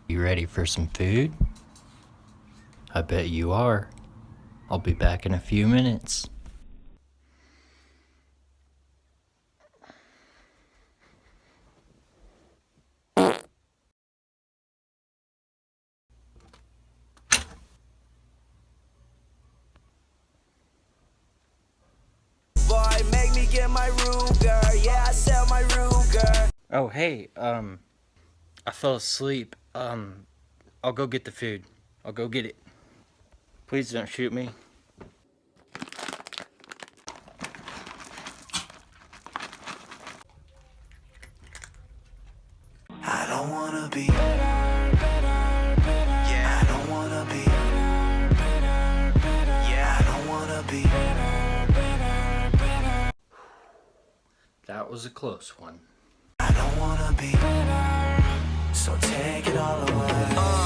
You ready for some food? I bet you are. I'll be back in a few minutes. Boy, make me get my Ruger. Yeah, I sell my Ruger. Oh, hey, I fell asleep. I'll go get the food. I'll go get it. Please don't shoot me. I don't wanna be. Yeah, I don't wanna be. Yeah, I don't wanna be. That was a close one. I don't wanna be. So take it all away.